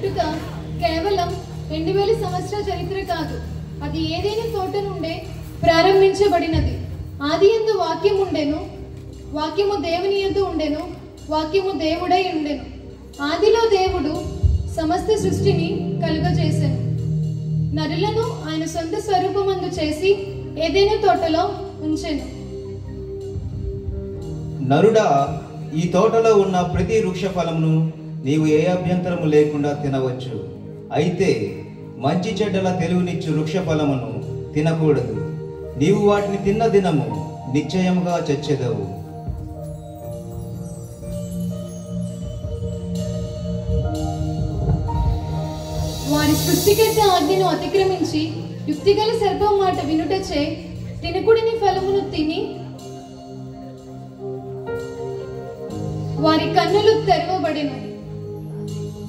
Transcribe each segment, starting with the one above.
పుట్టుక కేవలం 2000 సంవత్సరాల చరిత్ర కాదు. అది ఏదైనా తోట నుండే ప్రారంభించబడినది. ఆదియందు వాక్యం ఉండెను, వాక్యము దేవుని యందు ఉండెను, వాక్యము దేవుడై ఉండెను. ఆదిలో దేవుడు సమస్త సృష్టిని కలుగజేసెను. నరులను ఆయన సొంత స్వరూపమందు చేసి ఏదైనా తోటలో ఉంచెను. నరుడా, ఈ తోటలో ఉన్న ప్రతి వృక్ష ఫలమును నీవు ఏ అభ్యంతరము లేకుండా తినవచ్చు. అయితే మంచి చెడ్డల తెలివినిచ్చు వృక్ష ఫలమును తినకూడదు. నీవు వాటిని తిన్న దినము నిశ్చయముగా చచ్చెదవు. వారి సృష్టికర్త ఆజ్ఞను అతిక్రమించి యుక్తిగల సర్పం మాట వినుటచే తినకుడిని ఫలమును తిని వారి కన్నులు తెరవబడెను.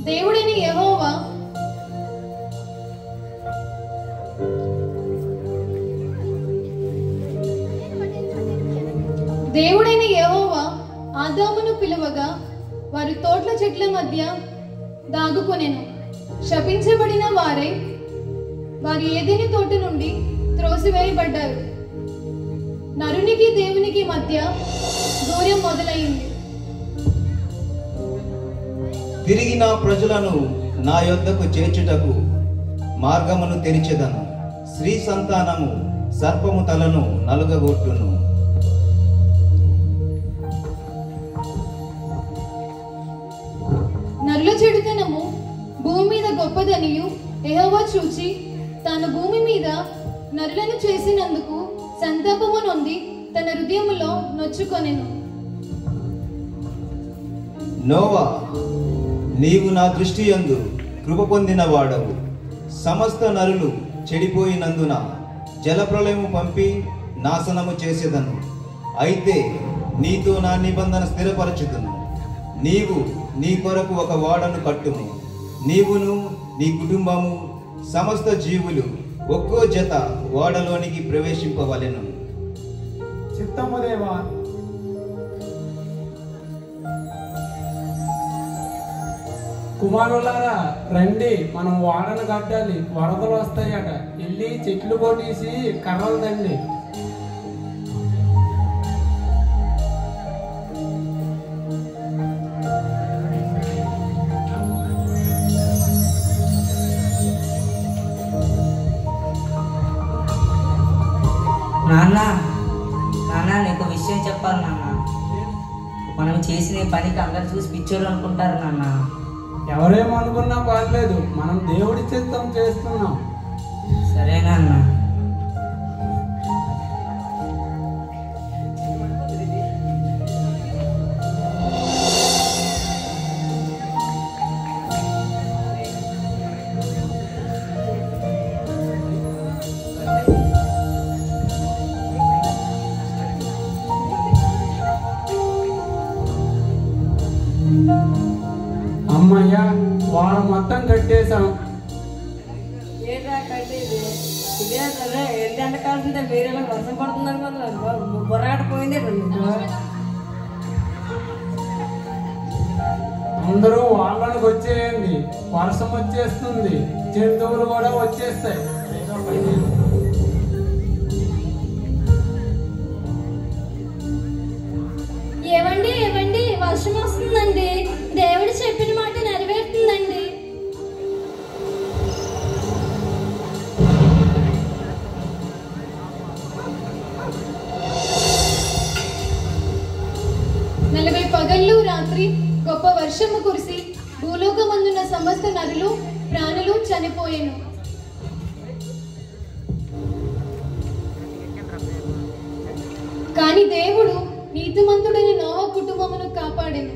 దేవుడైన యెహోవా ఆదామును పిలువగా వారు తోట్ల చెట్ల మధ్య దాగుకొనెను. శపించబడిన వారు ఏదైనా తోట నుండి త్రోసివేయబడ్డారు. నరునికి దేవునికి మధ్య దూరం మొదలైంది. తిరిగి నా ప్రజలను నా యొద్దకు చేర్చుటకు మార్గమును తెరిచెదను. స్త్రీ సంతానము సర్పము తలను నలుగగొట్టును. నరుల చెడుతనము భూమి మీద గొప్పదనియు యెహోవా చూచి తాను భూమి మీద నరులను చేసినందుకు సంతాపము నొంది తన హృదయములో నొచ్చుకొనెను. నోవా, నీవు నా దృష్టి యందు కృప పొందిన వాడవు. సమస్త నరులు చెడిపోయినందున జలప్రలయము పంపి నాశనము చేసేదను. అయితే నీతో నా నిబంధన స్థిరపరచుదును. నీవు నీ కొరకు ఒక ఓడను కట్టుము. నీవును నీ కుటుంబము సమస్త జీవులు ఒక్కో జత ఓడలోనికి ప్రవేశింపవలెను. చిత్తము దేవా. కుమారులారా రండి, మనం ఓడను కట్టాలి, వరదలు వస్తాయట. వెళ్ళి చెట్లు కొట్టేసి కర్రలు తండి. నాన్న నీకు విషయం చెప్పాలి నాన్న. మనం చేసిన పనికి అందరు చూసి పిచ్చోళ్ళు అనుకుంటారు నాన్న. ఎవరేమనుకున్నా పర్లేదు, మనం దేవుడి చిత్తం చేస్తున్నాం. సరే నాన్న. అమ్మయ్యా, వారం మొత్తం కట్టేశాం. ఏంటా కట్టేది? ఇదే సరే, ఎంత ఎండ కాల్సిందే వేరేలా వర్షం పడుతుంది అనుకున్నాను. బొర్రాట పోయిందే. అందరూ వాళ్ళకి వచ్చేయండి, వర్షం వచ్చేస్తుంది, జంతువులు కూడా వచ్చేస్తాయి. ఏవండి ఏవండి, వర్షం వస్తుందండి. దేవుడు చెప్పిన మాట నెరవేరుతుందండి. నలభై పగళ్ళు రాత్రి గొప్ప వర్షము కురిసి భూలోకమందున్న సమస్త నరులు ప్రాణులు చనిపోయెను. కాని దేవుడు నీతిమంతుడైన నోవా కుటుంబమును కాపాడెను.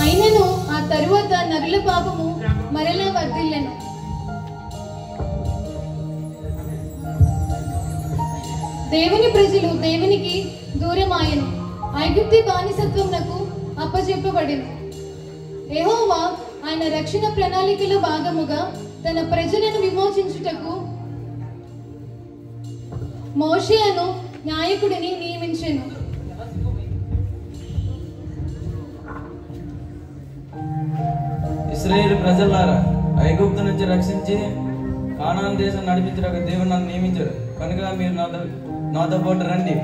అయినను ఆ తరువాత నరుల పాపము మరలా వర్ధిల్లెను. దేవుని ప్రజలు దేవునికి దూరమాయెను. ఐగుప్తి బానిసత్వమునకు అప్పజెప్పబడెను. యెహోవా ఆయన రక్షణ ప్రణాళికలో భాగముగా తన ప్రజలను విమోచించుటకు మోషేను నాయకుడిని నియమించెను. ఇశ్రాయేలు ప్రజలారా, ఐగుప్తు నుంచి రక్షించి కానాను దేశం నడిపించడానికి దేవుడు నన్ను నియమించాడు కనుక మీరు నాతో పాటు రండి.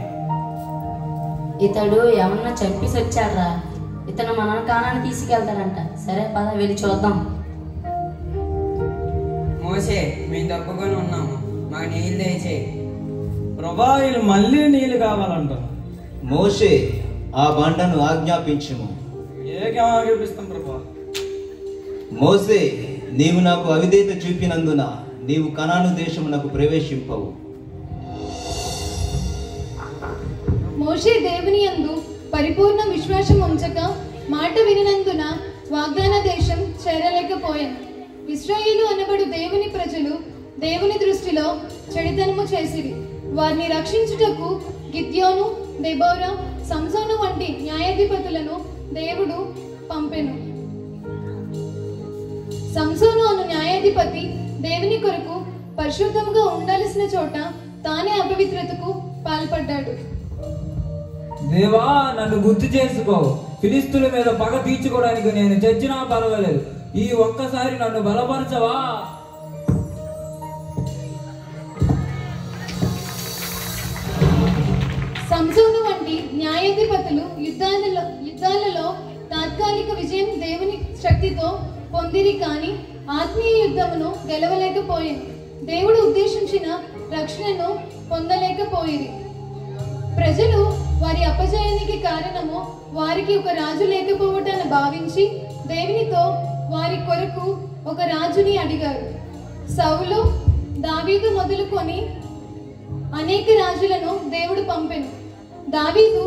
ఇతడు ఏమన్నా చంపేసి వచ్చాడ్రా. ఇతను మన కానాన్ని తీసుకెళ్తాడంట. సరే పద వెళ్ళి చూద్దాం. మోసే, మేము తప్పుకొని ఉన్నాము, మాకు నీళ్ళు దయచేయి. ప్రభా, వీళ్ళు మళ్ళీ నీళ్ళు కావాలంట. మోషే, ఆ బండను ఆజ్ఞాపించుము. ఏకేం ఆజ్ఞాపిస్తాం ప్రభా? మోసే, నీవు నాకు అవిధేయత చూపినందున నీవు కనాను దేశమునకు ప్రవేశింపవు. మోషే దేవుని యందు పరిపూర్ణ విశ్వాసం ఉంచక మాట వినినందున వాగ్దాన దేశం చేరలేకపోయాను. ఇశ్రాయేలు అనబడు దేవుని ప్రజలు దేవుని దృష్టిలో చెడుతనము చేసిరి. వారిని రక్షించుటకు గిద్యోను, దెబోరా, సంసోను వంటి న్యాయాధిపతులను దేవుడు పంపెను. సంసోను అను న్యాయాధిపతి దేవుని కొరకు పరిశుద్ధంగా ఉండాల్సిన చోట తానే అపవిత్రతకు పాల్పడ్డాడు. దేవా, నన్ను గుర్తు చేసుకో. ఫిలిస్తుల మీద పగ తీర్చుకోవడానికి నేను చచ్చినా పర్వాలేదు. ఈ ఒక్కసారి నన్ను బలపరచవా? సంసోను వంటి న్యాయాధిపతులు యుద్ధాలలో తాత్కాలిక విజయం దేవుని శక్తితో పొందిరి, కానీ ఆత్మీయ యుద్ధమును గెలవలేకపోయింది. దేవుడు ఉద్దేశించిన రక్షణను పొందలేకపోయిరి. ప్రజలు వారి అపజయానికి కారణము వారికి ఒక రాజు లేకపోవటాన్ని భావించి దేవునితో వారి కొరకు ఒక రాజుని అడిగారు. సౌలు, దావీదు మొదలుకొని అనేక రాజులను దేవుడు పంపెను. దావీదు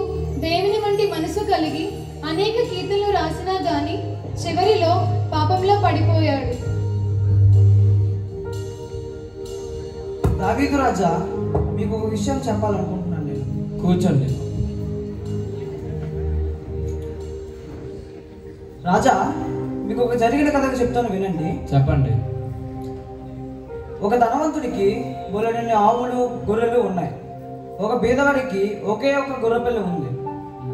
దేవుని వంటి మనసు కలిగి అనేక కీర్తనలు రాసినా గాని చివరిలో పాపంలో పడిపోయాడు. దావీదు రాజా, మీకు ఒక విషయం చెప్పాలనుకుంటున్నాను నేను. కూర్చోండి. రాజా, మీకు ఒక జరిగిన కథ చెప్తాను, వినండి. చెప్పండి. ఒక ధనవంతుడికి బోలెడన్ని ఆవులు, గొర్రెలు ఉన్నాయి. ఒక బీదవాడికి ఒకే ఒక గొర్రెపిల్ల ఉంది.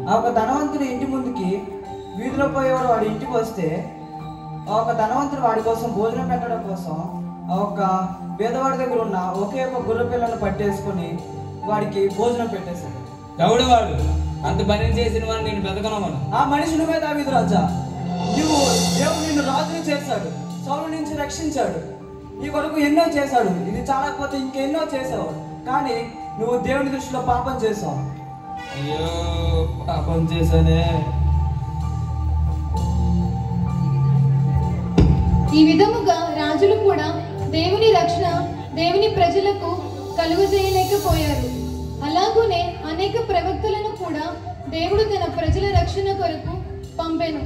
ఆ ఒక ధనవంతుడి ఇంటి ముందుకి వీధిలో పోయేవాడు వాడి ఇంటికి వస్తే ఆ ఒక ధనవంతుడు వాడి కోసం భోజనం పెట్టడం కోసం ఆ ఒక బీదవాడి దగ్గర ఉన్న ఒకే ఒక గొర్రెపిల్లను పట్టేసుకొని వాడికి భోజనం పెట్టేశాడు. ఎవడు వాడు? అంత పని చేసిన వాడు నేను బతకనమను. ఆ మనిషి నువ్వే దావీదు రాజా. నువ్వు దేవుడు నిన్ను రాజుని చేశాడు, సౌలు నుంచి రక్షించాడు, నీ కొరకు ఎన్నో చేశాడు. ఇది చాలకపోతే ఇంకెన్నో చేసావు, కానీ నువ్వు దేవుని దృష్టిలో పాపం చేసావు. అయ్యో, పాపం చేశానే. ఈ విధముగా రాజులు కూడా దేవుని రక్షణ దేవుని ప్రజలకు కలుగజేయలేకపోయారు. అలాగూనే అనేక ప్రవక్తలను కూడా దేవుడు తన ప్రజల రక్షణ కొరకు పంపెను.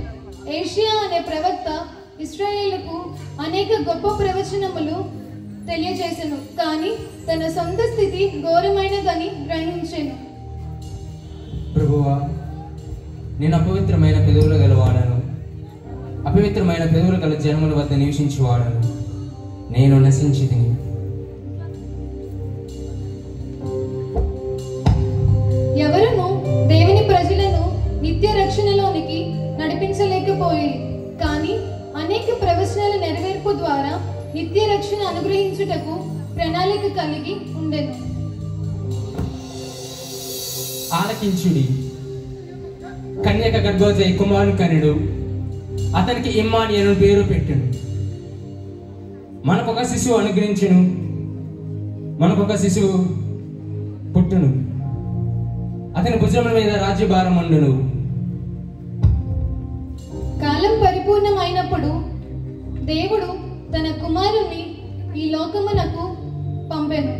ఏషియా అనే ప్రవక్త ఇశ్రాయేలుకు అనేక గొప్ప ప్రవచనములు తెలియజేసెను, కానీ తన సొంత స్థితి ఘోరమైనదని గ్రహించెను. ప్రభువా, నేను అపవిత్రమైన పెదవులు గలవాడను, అపవిత్రమైన పెదవులు గల జనముల వద్ద నివసించువాడను. నేను నశించితిని. ఎవరును దేవుని ప్రజలను నిత్య రక్షణలోనికి నడిపించలేకపోయి, కానీ అనేక ప్రవచనాల నెరవేర్పు ద్వారా నిత్య రక్షణ అనుగ్రహించుటకు ప్రణాళిక కలిగి ఉండెను. ఆలకించుడి. కన్యక గర్భవతి కుమారుని కనుడు, అతనికి ఇమ్మానుయేలు పేరు పెట్టెను. మనకొక శిశువు అనుగ్రహించెను, మనకొక శిశువు పుట్టును, అతని భుజముల మీద రాజ్యభారం ఉండును. కాలం పరిపూర్ణమైనప్పుడు దేవుడు తన కుమారుని ఈ లోకమునకు పంపెను.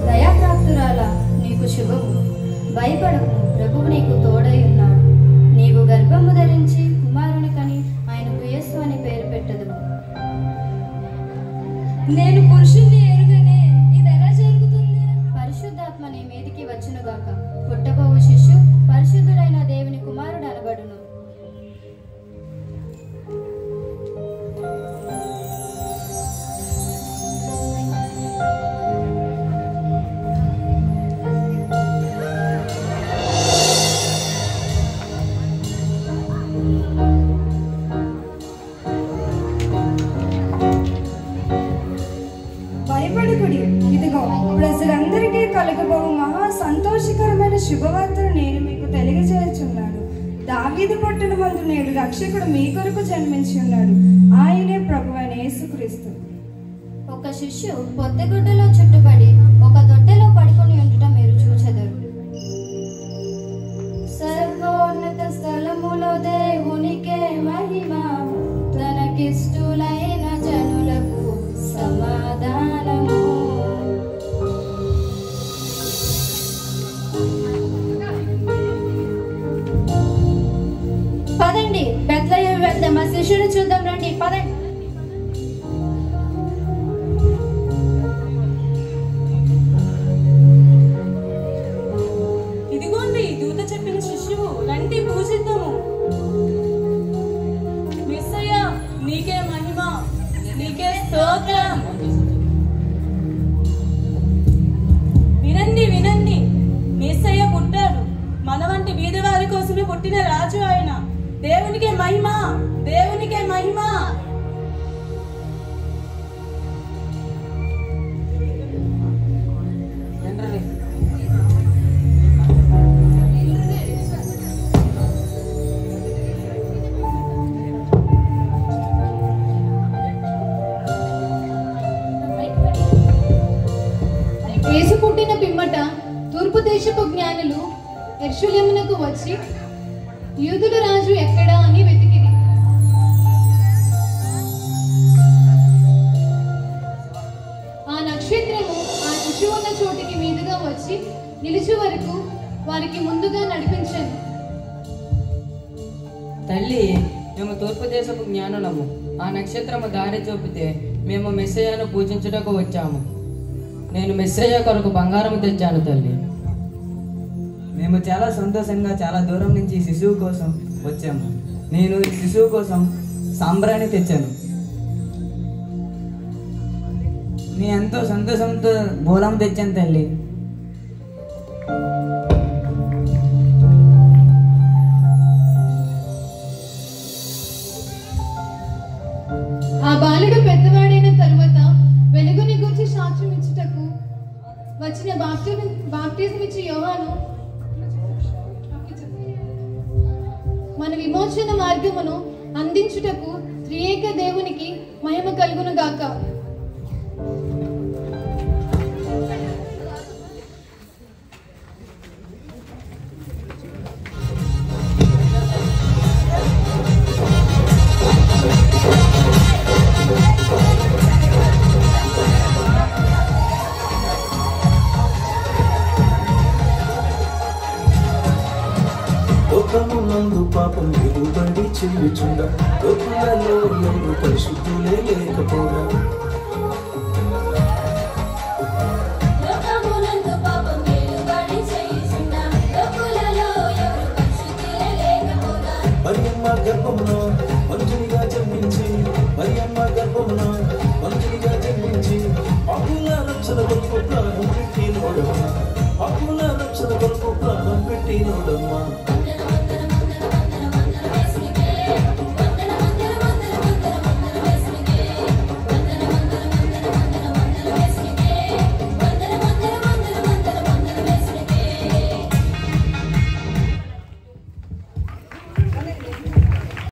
దయాప్రాప్తురాలా, నీకు శుభము. భయపడకు, ప్రభువు నీకు తోడై ఉన్నాడు. నీవు గర్భము ధరించి కుమారుని కని ఆయనకు యేసు అని పేరు పెట్టదువు. నేను పురుషుణ్ణి ఎరుగనే, ఇది ఎలా జరుగుతుంది? పరిశుద్ధాత్మ నీ మీదికి వచ్చునుగాక. పుట్టబోవు శిశు పరిశుద్ధుడైన దేవుని కుమారుడు శుభవార్తను నేను మీకు తెలియజేయుచున్నాను. దావీదు పట్టణమందు నేడు రక్షకుడు మీ కొరకు జన్మించి ఉన్నాడు. ఆయనే ప్రభువైన యేసుక్రీస్తు. ఒక శిష్యు పొద్దెగుడ్డలో చుట్టుపడి ఒక దొడ్డెలో పడుకొని ఉండుట మీరు చూచెదరు. సర్వోన్నత స్థలములో దేవునికే మహిమ, తనకిష్టులైన జనులకు సమాధానము. పదండి, బెత్లెహేము వెళ్దాం, ఆ శిష్యుని చూద్దాం రండి, పదండి. ఇదిగోండి దూత చెప్పిన శిష్యువు, రండి పూజిద్దాము. మెస్సయ్యా నీకే మహిమ, నీకే స్తోత్రం. వినండి వినండి, మెస్సయ్య పుట్టాడు. మన వంటి బీదవారి కోసమే పుట్టిన రాజు ఆయన. దేవునికే మహిమ, దేవునికే మహిమ. యేసు పుట్టిన పిమ్మట తూర్పు దేశపు జ్ఞానులు యెరూషలేమునకు వచ్చి యూదుల రాజు ఎక్కడా అని వెతికిరి. ఆ నక్షత్రము ఆ శిశువు ఉన్న చోటికి మీదుగా వచ్చి నిలిచే వరకు వారికి ముందుగా నడిపించాను. తల్లి, మేము తూర్పు దేశపు జ్ఞానులము. ఆ నక్షత్రము దారి చూపితే మేము మెస్సయ్యను పూజించుటకు వచ్చాము. నేను మెస్సయ్య కొరకు బంగారం తెచ్చాను తల్లి. మేము చాలా సంతోషంగా చాలా దూరం నుంచి శిశువు కోసం వచ్చాము. నేను ఈ శిశువు కోసం సాంబ్రాణి తెచ్చాను. నేను ఎంతో సంతోషంతో బోలం తెచ్చాను తల్లి. ఆ బాలుడు పెద్దవాడైన తరువాత వెలుగుని గూర్చి సాక్ష్యం ఇచ్చుటకు వచ్చిన బాప్టిజం ఇచ్చే యోహాను మన విమోచన మార్గమును అందించుటకు త్రియేక దేవునికి మహిమ కలుగును గాక. లోకమునందు పాపం వెలుబడి చెల్లుచుండ, లోకులలో ఎవరు పరిశుద్ధులే లేకపోగా. మరియమ్మ గర్భమున మనుషునిగా జన్మించి, మరియమ్మ గర్భమున మనుషునిగా జన్మించి, పాపుల రక్షణ కొరకు ప్రాణం పెట్టినోడమ్మా, పాపుల రక్షణ కొరకు ప్రాణం పెట్టినోడమ్మా.